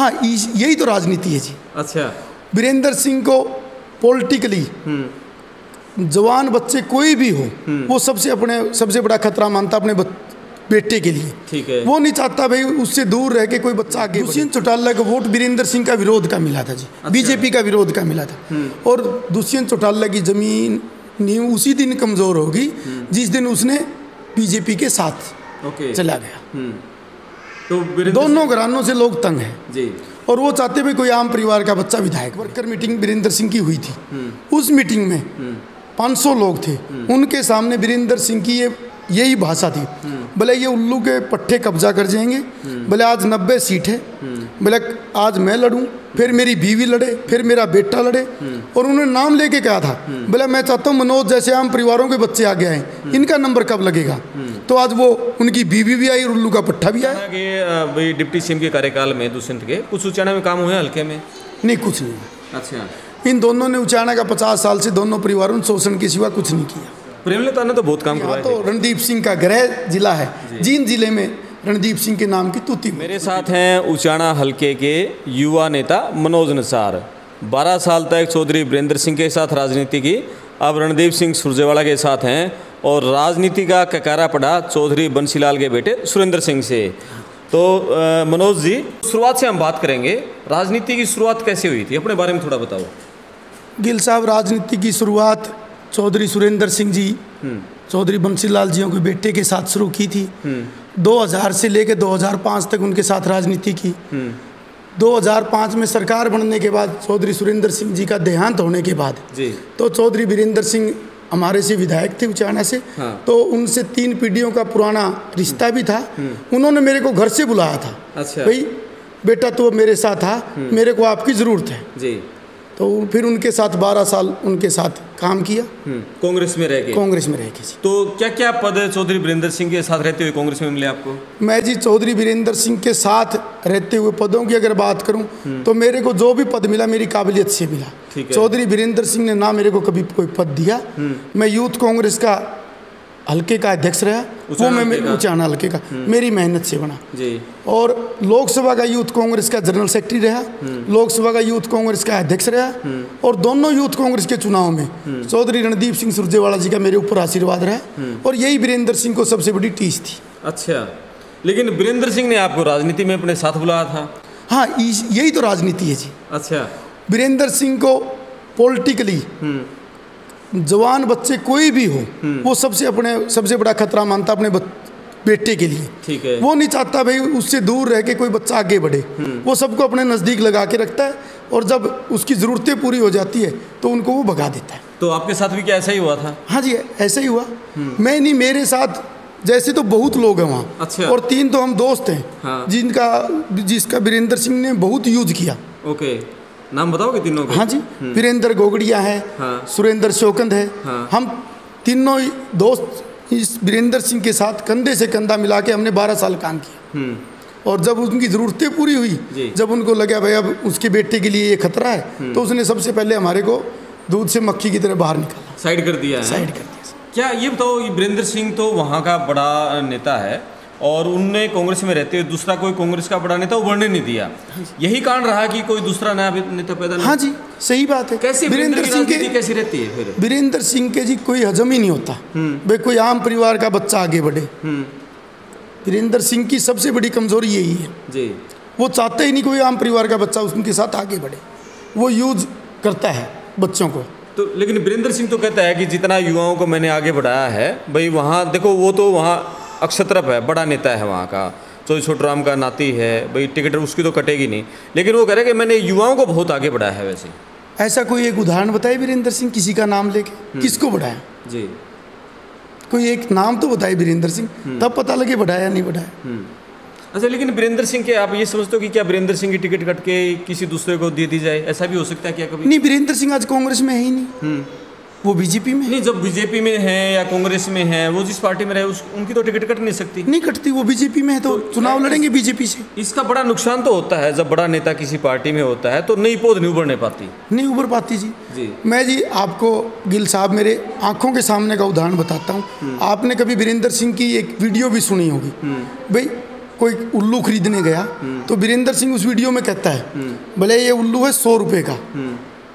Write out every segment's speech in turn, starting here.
हाँ, यही तो राजनीति है जी। अच्छा। वीरेंद्र सिंह को पॉलिटिकली जवान बच्चे कोई भी हो वो सबसे बड़ा खतरा मानता अपने बेटे के लिए। ठीक है। वो नहीं चाहता भाई उससे दूर रह के कोई बच्चा आगे। दुष्यंत चौटाला का वोट वीरेंद्र सिंह का विरोध का मिला था जी। अच्छा। बीजेपी का विरोध का मिला था। और दुष्यंत चौटाला की जमीन नींव उसी दिन कमजोर होगी जिस दिन उसने बीजेपी के साथ चला गया। तो दोनों घरानों से लोग तंग हैं जी। और वो चाहते भी कोई आम परिवार का बच्चा विधायक। वर्कर मीटिंग वीरेंद्र सिंह की हुई थी। उस मीटिंग में 500 लोग थे। उनके सामने वीरेंद्र सिंह की यही भाषा थी, बोले ये उल्लू के पट्टे कब्जा कर जाएंगे, बोले आज 90 सीट है, बोले आज मैं लड़ूं, फिर मेरी बीवी लड़े, फिर मेरा बेटा लड़े। और उन्होंने नाम लेके कहा था, बोले मैं चाहता हूँ मनोज जैसे आम परिवारों के बच्चे आगे आए, इनका नंबर कब लगेगा। तो आज वो उनकी बीवी भी आई और उल्लू का पट्टा भी आया। कि डिप्टी सीएम के कार्यकाल में दुष्यंत के कुछ उचाना में काम हुए हल्के में? नहीं, कुछ नहीं। अच्छा। इन दोनों ने उचाना का 50 साल से दोनों परिवारों ने शोषण के सिवा कुछ नहीं किया। प्रेमलता ने तो बहुत काम करवाया। तो रणदीप सिंह का गृह जिला है, जींद जिले में रणदीप सिंह के नाम की तूती। मेरे साथ हैं उचाना हलके के युवा नेता मनोज नसार। 12 साल तक चौधरी वीरेंद्र सिंह के साथ राजनीति की, अब रणदीप सिंह सुरजेवाला के साथ हैं। और राजनीति का ककारा पड़ा चौधरी बंसीलाल के बेटे सुरेंद्र सिंह से। तो मनोज जी, शुरुआत से हम बात करेंगे, राजनीति की शुरुआत कैसे हुई थी, अपने बारे में थोड़ा बताओ। गिल साहब, राजनीति की शुरुआत चौधरी सुरेंद्र सिंह जी चौधरी बंसीलाल जियों के बेटे के साथ शुरू की थी। 2000 से लेकर 2005 तक उनके साथ राजनीति की। 2005 में सरकार बनने के बाद चौधरी सुरेंद्र सिंह जी का देहांत होने के बाद तो चौधरी वीरेंद्र सिंह हमारे से विधायक थे उचाना से। हाँ। तो उनसे 3 पीढ़ियों का पुराना रिश्ता भी था। उन्होंने मेरे को घर से बुलाया था। अच्छा। भाई बेटा तो मेरे साथ था, मेरे को आपकी ज़रूरत है जी। तो फिर उनके साथ 12 साल उनके साथ काम किया। कांग्रेस में रह के? कांग्रेस में रह के जी। तो क्या क्या पद चौधरी वीरेंद्र सिंह के साथ रहते हुए कांग्रेस में मिले आपको? मैं जी चौधरी वीरेंद्र सिंह के साथ रहते हुए पदों की अगर बात करूं तो मेरे को जो भी पद मिला मेरी काबिलियत से मिला। चौधरी वीरेंद्र सिंह ने ना मेरे को कभी कोई पद दिया। मैं यूथ कांग्रेस का हल्के का अध्यक्ष रहा, वो मैं उचाना हल्के का मेरी मेहनत से बना जी। और लोकसभा का यूथ कांग्रेस का जनरल सेक्रेटरी रहा, लोकसभा का यूथ कांग्रेस का अध्यक्ष रहा। और दोनों यूथ कांग्रेस के चुनाव में चौधरी रणदीप सिंह सुरजेवाला जी का मेरे ऊपर आशीर्वाद रहा। और यही वीरेंद्र सिंह को सबसे बड़ी टीस थी। अच्छा, लेकिन वीरेंद्र सिंह ने आपको राजनीति में अपने साथ बुलाया था? हाँ, यही तो राजनीति है जी। अच्छा। वीरेंद्र सिंह को पॉलिटिकली जवान बच्चे कोई भी हो वो सबसे बड़ा खतरा मानता अपने बेटे के लिए। ठीक है। वो नहीं चाहता भाई उससे दूर रह के कोई बच्चा आगे बढ़े। वो सबको अपने नज़दीक लगा के रखता है और जब उसकी ज़रूरतें पूरी हो जाती है तो उनको वो भगा देता है। तो आपके साथ भी क्या ऐसा ही हुआ था? हाँ जी, ऐसा ही हुआ। मैं नहीं, मेरे साथ जैसे तो बहुत लोग हैं वहाँ। अच्छा। और 3 तो हम दोस्त हैं। हाँ। जिसका वीरेंद्र सिंह ने बहुत यूज किया। ओके, नाम बताओगे तीनों के? हाँ जी। वीरेंद्र गोगड़िया है। हाँ। सुरेंद्र शोकंद है। हाँ। हम तीनों दोस्त इस वीरेंद्र सिंह के साथ कंधे से कंधा मिला के हमने 12 साल काम किया। और जब उनकी ज़रूरतें पूरी हुई, जब उनको लगा भाई अब उसके बेटे के लिए ये खतरा है, तो उसने सबसे पहले हमारे को दूध से मक्खी की तरह बाहर निकाला, साइड कर दिया। साइड कर दिया। क्या ये बताओ, वीरेंद्र सिंह तो वहाँ का बड़ा नेता है और उनने कांग्रेस में रहते हुए दूसरा कोई कांग्रेस का बड़ा नेता उभरने नहीं दिया। यही कारण रहा कि कोई दूसरा नया नेता पैदा नहीं? हाँ जी, सही बात है। कैसे वीरेंद्र सिंह की कैसी रहती है फिर? वीरेंद्र सिंह के जी कोई हजम ही नहीं होता भाई कोई आम परिवार का बच्चा आगे बढ़े। वीरेंद्र सिंह की सबसे बड़ी कमजोरी यही है जी। वो चाहते ही नहीं कोई आम परिवार का बच्चा उनके साथ आगे बढ़े। वो यूज करता है बच्चों को। तो लेकिन वीरेंद्र सिंह तो कहता है कि जितना युवाओं को मैंने आगे बढ़ाया है भाई, वहाँ देखो वो तो वहाँ अक्षत्रप है, बड़ा नेता है वहाँ का, चौधरी छोटूराम का नाती है भाई, टिकट उसकी तो कटेगी नहीं। लेकिन वो कह रहे कि मैंने युवाओं को बहुत आगे बढ़ाया है। वैसे ऐसा कोई एक उदाहरण बताए वीरेंद्र सिंह किसी का नाम लेके, किसको बढ़ाया जी? कोई एक नाम तो बताए वीरेंद्र सिंह, तब पता लगे बढ़ाया या नहीं बढ़ाया। अच्छा, लेकिन वीरेंद्र सिंह के आप ये समझते हो कि क्या वीरेंद्र सिंह की टिकट कट के किसी दूसरे को दे दी जाए? ऐसा भी हो सकता है क्या कभी? नहीं, वीरेंद्र सिंह आज कांग्रेस में है ही नहीं। वो बीजेपी में नहीं, जब बीजेपी में है या कांग्रेस में है, वो जिस पार्टी में रहे उनकी तो टिकट कट नहीं सकती। नहीं कटती, वो बीजेपी में है तो चुनाव लड़ेंगे बीजेपी से। इसका बड़ा नुकसान तो होता है जब बड़ा नेता किसी पार्टी में होता है तो नई पौध नहीं उभरने पाती। नहीं उभर पाती जी। मैं जी आपको गिल साहब मेरे आंखों के सामने का उदाहरण बताता हूँ। आपने कभी वीरेंद्र सिंह की एक वीडियो भी सुनी होगी। भाई कोई उल्लू खरीदने गया तो वीरेंद्र सिंह उस वीडियो में कहता है बोले ये उल्लू है 100 रुपये का।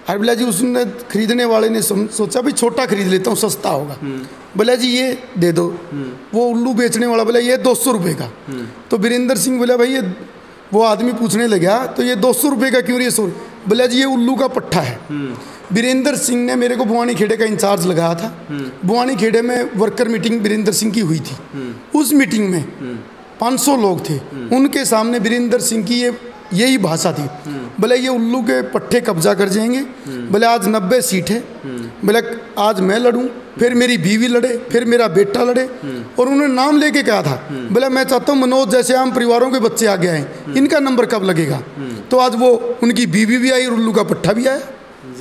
अरे बोला जी उसने खरीदने वाले ने सोचा भी छोटा खरीद लेता हूँ सस्ता होगा, बोला जी ये दे दो। वो उल्लू बेचने वाला बोला ये 200 रुपये का। तो वीरेंद्र सिंह बोला भाई ये, वो आदमी पूछने लगा तो ये 200 रुपये का क्यों, ये 100? बोला जी ये उल्लू का पट्ठा है। वीरेंद्र सिंह ने मेरे को बुआनी खेड़े का इंचार्ज लगाया था। बुआनी खेड़े में वर्कर मीटिंग वीरेंद्र सिंह की हुई थी। उस मीटिंग में 500 लोग थे, उनके सामने वीरेंद्र सिंह की यही भाषा थी। बोले ये उल्लू के पट्टे कब्जा कर जाएंगे। बोले आज 90 सीट है। बोले आज मैं लड़ूं, फिर मेरी बीवी लड़े, फिर मेरा बेटा लड़े। और उन्होंने नाम लेके कहा था, बोले मैं चाहता हूँ मनोज जैसे आम परिवारों के बच्चे आगे आए, इनका नंबर कब लगेगा। तो आज वो उनकी बीवी भी आई और उल्लू का पट्टा भी आया।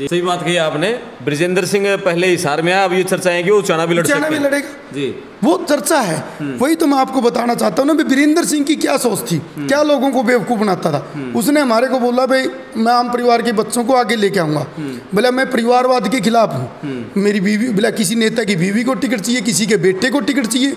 सही बात कही आपने। ब्रिजेंद्र सिंह पहले हिसार में आया, अब ये चर्चा है कि वो उचाना भी लड़ेगा जी, वो चर्चा है। वही तो मैं आपको बताना चाहता हूँ ना, वीरेंद्र सिंह की क्या सोच थी, क्या लोगों को बेवकूफ़ बनाता था। उसने हमारे को बोला भाई मैं आम परिवार के बच्चों को आगे लेके आऊँगा। बोला मैं परिवारवाद के खिलाफ हूँ, मेरी बीवी, बोला किसी नेता की बीवी को टिकट चाहिए, किसी के बेटे को टिकट चाहिए,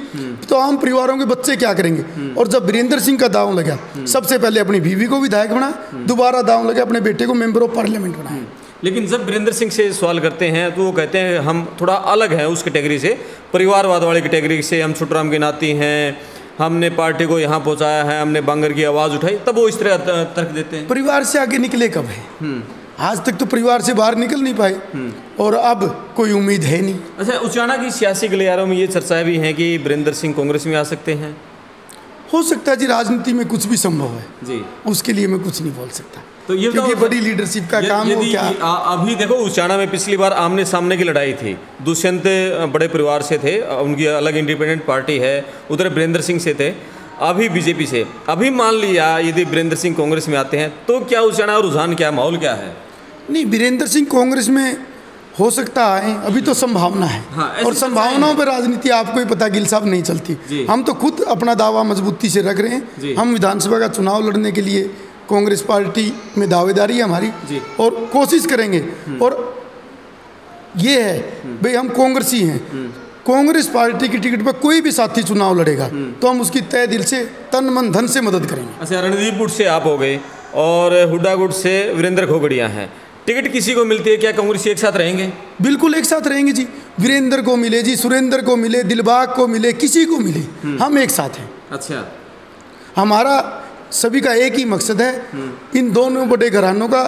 तो आम परिवारों के बच्चे क्या करेंगे। और जब वीरेंद्र सिंह का दांव लगा, सबसे पहले अपनी बीवी को विधायक बना, दोबारा दांव लगा अपने बेटे को मेंबर ऑफ पार्लियामेंट बनाया। लेकिन जब वीरेंद्र सिंह से सवाल करते हैं तो वो कहते हैं हम थोड़ा अलग हैं उस कैटेगरी से, परिवारवाद वाली कैटेगरी से, हम छुटराम के नाती हैं, हमने पार्टी को यहाँ पहुँचाया है, हमने बांगर की आवाज़ उठाई, तब वो इस तरह तर्क देते हैं। परिवार से आगे निकले कब है? आज तक तो परिवार से बाहर निकल नहीं पाए और अब कोई उम्मीद है नहीं। अच्छा, उचाना की सियासी गलियारों में ये चर्चाएं भी हैं कि वीरेंद्र सिंह कांग्रेस में आ सकते हैं। हो सकता है जी, राजनीति में कुछ भी संभव है जी, उसके लिए मैं कुछ नहीं बोल सकता। तो ये क्योंकि बड़ी लीडरशिप का काम हो क्या। अभी देखो उचाना में पिछली बार आमने सामने की लड़ाई थी, दुष्यंत बड़े परिवार से थे, उनकी अलग इंडिपेंडेंट पार्टी है, उधर वीरेंद्र सिंह से थे, अभी बीजेपी से। अभी मान लिया यदि वीरेंद्र सिंह कांग्रेस में आते हैं तो क्या उचाना रुझान क्या, माहौल क्या है? नहीं, वीरेंद्र सिंह कांग्रेस में हो सकता है, अभी तो संभावना है। हाँ, और संभावनाओं पर राजनीति आपको ही पता गिल साहब नहीं चलती। हम तो खुद अपना दावा मजबूती से रख रहे हैं। हम विधानसभा का चुनाव लड़ने के लिए कांग्रेस पार्टी में दावेदारी है हमारी और कोशिश करेंगे। और ये है भाई हम कांग्रेसी हैं, कांग्रेस पार्टी की टिकट पर कोई भी साथी चुनाव लड़ेगा तो हम उसकी तय दिल से तन मन धन से मदद करेंगे। अच्छा, रणदीप गुट से आप हो गए और हुड्डा गुट से वीरेंद्र खोगड़िया हैं, टिकट किसी को मिलती है क्या कांग्रेस एक साथ रहेंगे? बिल्कुल एक साथ रहेंगे जी। वीरेंद्र को मिले जी, सुरेंद्र को मिले, दिलबाग को मिले, किसी को मिले, हम एक साथ हैं। अच्छा, हमारा सभी का एक ही मकसद है, इन दोनों बड़े घरानों का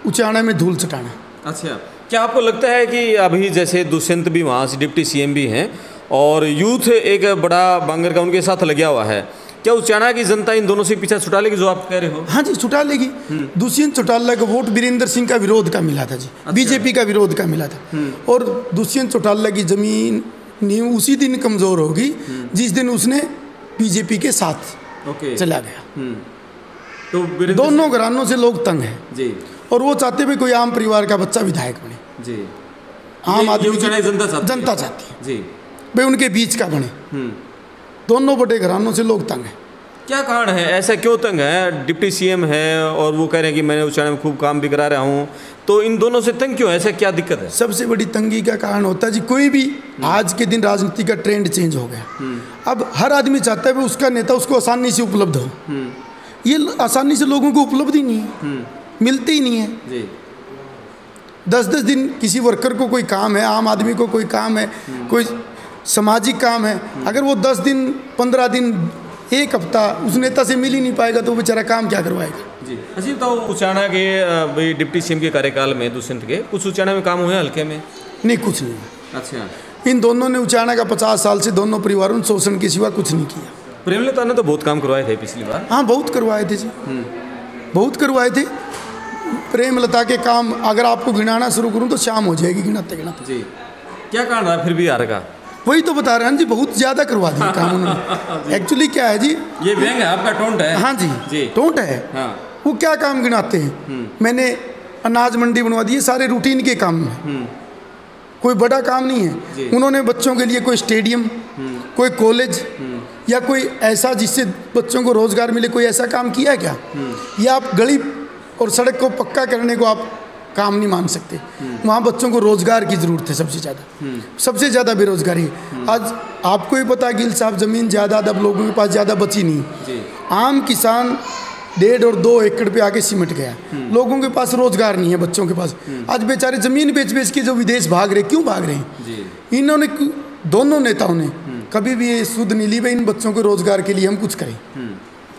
उचाना में धूल चटाना। अच्छा, क्या आपको लगता है कि अभी जैसे दुष्यंत भी वहाँ से डिप्टी सीएम भी हैं और यूथ एक बड़ा बांगर का उनके साथ लगा हुआ है, क्या उचाना की जनता इन दोनों से पीछा छुटा लेगी जो आप कह रहे हो? हाँ जी, छुटा लेगी। दुष्यंत चौटाला का वोट वीरेंद्र सिंह का विरोध का मिला था जी। अच्छा। बीजेपी का विरोध का मिला था। और दुष्यंत चौटाला की जमीन नींव उसी दिन कमज़ोर होगी जिस दिन उसने बीजेपी के साथ चला गया। तो दोनों घरानों से लोग तंग हैं जी, और वो चाहते भी कोई आम परिवार का बच्चा विधायक बने जी। आम आदमी जनता चाहती है जी, भाई उनके बीच का बने। दोनों बड़े घरानों से लोग तंग हैं। क्या कारण है, ऐसा क्यों तंग है? डिप्टी सीएम है और वो कह रहे हैं कि मैंने उचाना में खूब काम भी करा रहा हूँ, तो इन दोनों से तंग क्यों है? ऐसा क्या दिक्कत है? सबसे बड़ी तंगी का कारण होता है जी, कोई भी आज के दिन राजनीति का ट्रेंड चेंज हो गया। अब हर आदमी चाहता है उसका नेता उसको आसानी से उपलब्ध हो। ये आसानी से लोगों को उपलब्ध ही नहीं है, मिलते ही नहीं है। 10-10 दिन किसी वर्कर को कोई काम है, आम आदमी को कोई काम है, कोई सामाजिक काम है, अगर वो 10 दिन 15 दिन एक हफ्ता उस नेता से मिल ही नहीं पाएगा तो बेचारा काम क्या करवाएगा जी। अच्छा, तो उचाना के भाई डिप्टी सीएम के कार्यकाल में दुष्यंत के कुछ उचाना में काम हुए हल्के में? नहीं, कुछ नहीं। अच्छा, इन दोनों ने उचाना का 50 साल से दोनों परिवारों ने शोषण के सिवा कुछ नहीं किया। प्रेमलता ने तो बहुत काम करवाए थे पिछली बार। हाँ, बहुत करवाए थे जी, बहुत करवाए थे। प्रेमलता के काम अगर आपको गिनाना शुरू करूँ तो शाम हो जाएगी गिनाते गिनाते जी। क्या कारण रहा फिर भी हार का? वही तो बता रहे हैं जी, बहुत ज़्यादा करवा दिया काम उन्होंने। एक्चुअली क्या है जी, ये व्यंग है आपका, टोंट है। हाँ जी, टोंट है। हाँ। वो क्या काम गिनाते हैं? मैंने अनाज मंडी बनवा दी, सारे रूटीन के काम हैं, कोई बड़ा काम नहीं है। उन्होंने बच्चों के लिए कोई स्टेडियम, कोई कॉलेज या कोई ऐसा जिससे बच्चों को रोजगार मिले, कोई ऐसा काम किया क्या? या आप गली और सड़क को पक्का करने को आप काम नहीं मान सकते। वहाँ बच्चों को रोज़गार की ज़रूरत है सबसे ज़्यादा बेरोज़गारी है। आज आपको ही पता है गिल साहब, ज़मीन जायदाद अब लोगों के पास ज़्यादा बची नहीं। आम किसान 1.5 और 2 एकड़ पे आके सिमट गया। लोगों के पास रोज़गार नहीं है, बच्चों के पास। आज बेचारे ज़मीन बेच के जो विदेश भाग रहे, क्यों भाग रहे हैं? इन्होंने, दोनों नेताओं ने कभी भी ये सुध नहीं ली भाई इन बच्चों के रोज़गार के लिए हम कुछ करें।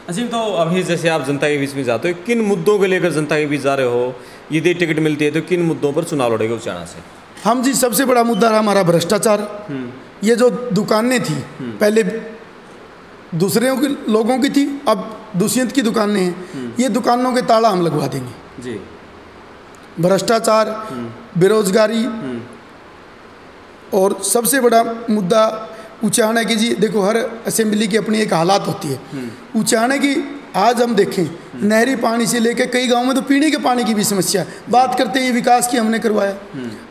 असीम, तो अभी जैसे आप जनता के बीच में जाते हो, किन मुद्दों को लेकर जनता के बीच जा रहे हो? यदि टिकट मिलती है तो किन मुद्दों पर चुनाव लड़ेगा उचाना से? हम जी, सबसे बड़ा मुद्दा रहा हमारा भ्रष्टाचार। ये जो दुकानें थी, पहले दूसरे के लोगों की थी, अब दुष्यंत की दुकानें हैं। ये दुकानों के ताला हम लगवा देंगे जी। भ्रष्टाचार, बेरोजगारी, और सबसे बड़ा मुद्दा उचाना की जी, देखो हर असेंबली की अपनी एक हालात होती है। उचाना की आज हम देखें, नहरी पानी से लेकर कई गांव में तो पीने के पानी की भी समस्या है। बात करते हैं विकास की, हमने करवाया।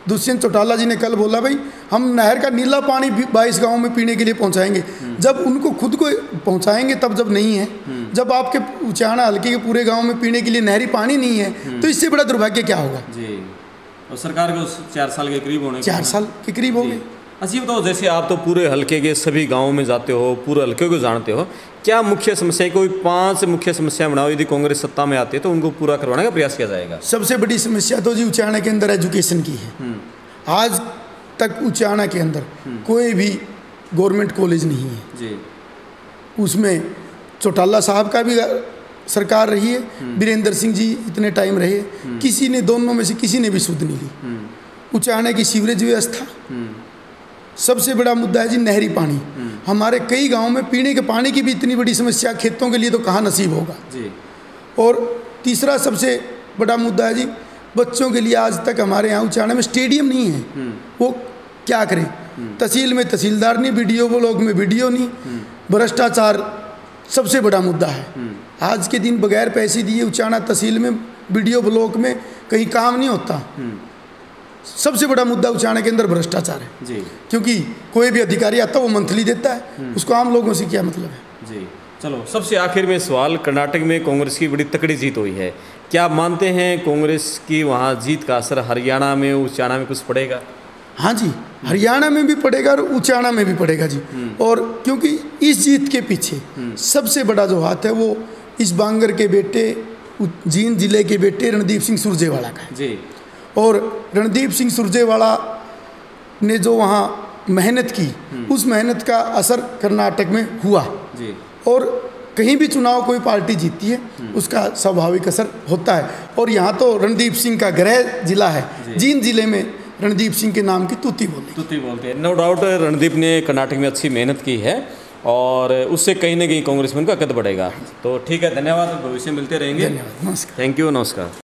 दुष्यंत चौटाला जी ने कल बोला भाई हम नहर का नीला पानी 22 गाँव में पीने के लिए पहुंचाएंगे। जब उनको खुद को पहुंचाएंगे तब, जब नहीं है, जब आपके उचाना हल्के के पूरे गाँव में पीने के लिए नहरी पानी नहीं है, तो इससे बड़ा दुर्भाग्य क्या होगा जी। और सरकार को 4 साल के करीब होने 4 साल के करीब हो गए। अच्छा बताओ, जैसे आप तो पूरे हल्के के सभी गांवों में जाते हो, पूरे हल्के को जानते हो, क्या मुख्य समस्या, कोई 5 मुख्य समस्या बनाओ, यदि कांग्रेस सत्ता में आती है तो उनको पूरा करवाने का प्रयास किया जाएगा? सबसे बड़ी समस्या तो जी उचाना के अंदर एजुकेशन की है। आज तक उचाना के अंदर कोई भी गवर्नमेंट कॉलेज नहीं है जी। उसमें चौटाला साहब का भी सरकार रही है, वीरेंद्र सिंह जी इतने टाइम रहे, किसी ने, दोनों में से किसी ने भी सुध नहीं ली। उचाना की सीवरेज व्यवस्था, सबसे बड़ा मुद्दा है जी नहरी पानी। हमारे कई गांव में पीने के पानी की भी इतनी बड़ी समस्या, खेतों के लिए तो कहाँ नसीब होगा जी। और तीसरा सबसे बड़ा मुद्दा है जी, बच्चों के लिए आज तक हमारे यहाँ उचाना में स्टेडियम नहीं है। वो क्या करें? तहसील में तहसीलदार नहीं, बीडीओ ब्लॉक में बीडीओ नहीं। भ्रष्टाचार सबसे बड़ा मुद्दा है। आज के दिन बगैर पैसे दिए उचाना तहसील में, बीडीओ ब्लॉक में कहीं काम नहीं होता। सबसे बड़ा मुद्दा उचाना के अंदर भ्रष्टाचार है जी। क्योंकि कोई भी अधिकारी आता है वो मंथली देता है, उसको आम लोगों से क्या मतलब है जी। चलो, सबसे आखिर में सवाल, कर्नाटक में कांग्रेस की बड़ी तकड़ी जीत हुई है, क्या मानते हैं कांग्रेस की वहाँ जीत का असर हरियाणा में, उचाना में कुछ पड़ेगा? हाँ जी, हरियाणा में भी पड़ेगा और उचाना में भी पड़ेगा जी। और क्योंकि इस जीत के पीछे सबसे बड़ा जो हाथ है वो इस बांगर के बेटे, जींद जिले के बेटे रणदीप सिंह सुरजेवाला का है जी। और रणदीप सिंह सुरजेवाला ने जो वहाँ मेहनत की, उस मेहनत का असर कर्नाटक में हुआ जी। और कहीं भी चुनाव कोई पार्टी जीतती है उसका स्वाभाविक असर होता है। और यहाँ तो रणदीप सिंह का गृह जिला है, जींद जिले में रणदीप सिंह के नाम की तूती बोलते हैं। नो डाउट रणदीप ने कर्नाटक में अच्छी मेहनत की है और उससे कहीं ना कहीं कांग्रेस में उनका कद बढ़ेगा। तो ठीक है, धन्यवाद, भविष्य मिलते रहेंगे। धन्यवाद, नमस्कार। थैंक यू, नमस्कार।